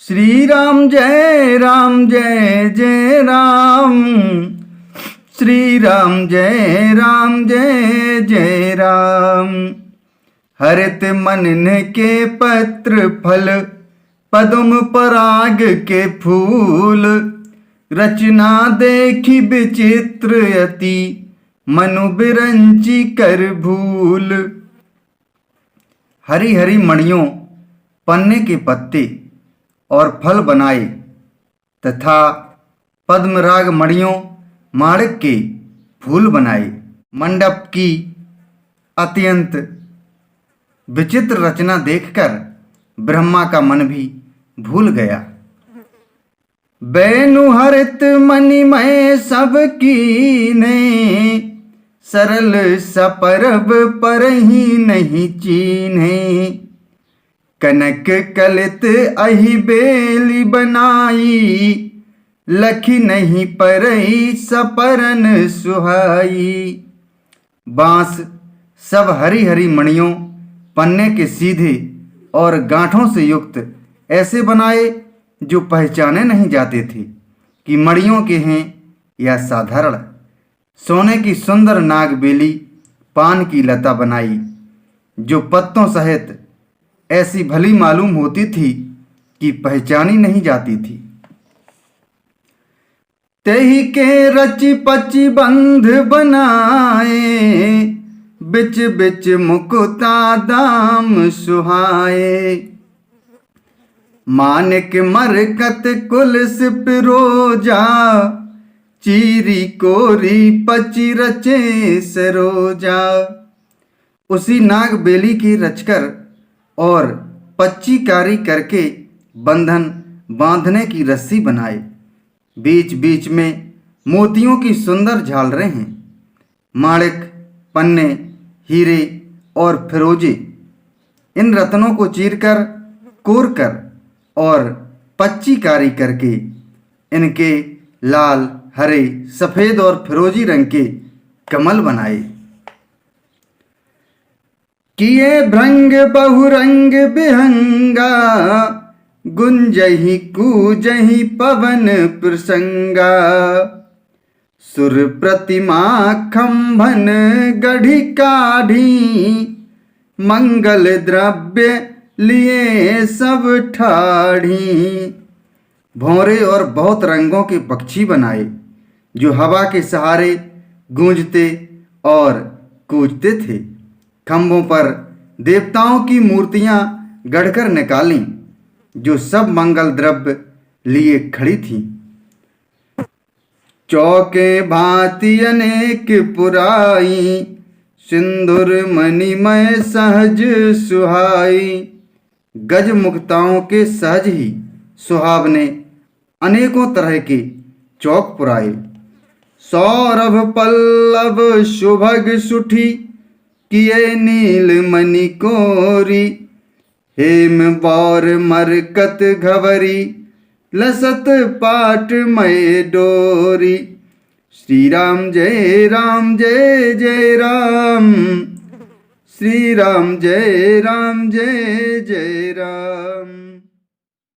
श्री राम जय जय राम। श्री राम जय जय राम। हरित मन के पत्र फल पद्म पराग के फूल। रचना देखी विचित्र अति मनु बिरंची कर भूल। हरी हरी मणियों पन्ने के पत्ते और फल बनाए तथा पद्मराग मणियों माणिक के फूल बनाए। मंडप की अत्यंत विचित्र रचना देखकर ब्रह्मा का मन भी भूल गया। बैनु हरित मणिमय सब कीने, सरल सपरब परहि नहीं चीन्हे। कनक कलित अहि बेली बनाई, लखी नहीं परई सपरन सुहाई। बांस सब हरी हरी मणियों पन्ने के सीधे और गांठों से युक्त ऐसे बनाए जो पहचाने नहीं जाते थे कि मणियों के हैं या साधारण। सोने की सुंदर नाग बेली पान की लता बनाई जो पत्तों सहित ऐसी भली मालूम होती थी कि पहचानी नहीं जाती थी। तेही के रची पची बंध बनाए, बिच बिच मुकुता दाम सुहाए। मानिक मरकत कुलस पिरोजा, चीरी कोरी पची रचे सरोजा। उसी नाग बेली की रचकर और पच्ची कारी करके बंधन बांधने की रस्सी बनाए। बीच बीच में मोतियों की सुंदर झालरें हैं। माणिक, पन्ने, हीरे और फिरोजे इन रत्नों को चीरकर कोरकर और पच्ची कारी करके इनके लाल, हरे, सफेद और फिरोजी रंग के कमल बनाए। किए भृंग बहुरंग बिहंगा, गुंजहि कूजहि पवन प्रसंगा। सुर प्रतिमा खंभन गढ़ी काढ़ी, मंगल द्रव्य लिए सब ठाढ़ी। भौरे और बहुत रंगों के पक्षी बनाए जो हवा के सहारे गूंजते और कूजते थे। खंभों पर देवताओं की मूर्तियां गढ़कर निकालीं जो सब मंगल द्रव्य लिए खड़ी थीं। चौके भांति अनेक पुराई, सिंदूर मणिमय सहज सुहाई। गज मुक्ताओं के सहज ही सुहावने अनेकों तरह के चौक पुराए। सौरभ पल्लव सुभग सुठी, किए नील मणि कोरी। हेम बौर मरकत घवरी, लसत पाट मय डोरी। श्री राम जय जय राम। श्री राम जय जय राम।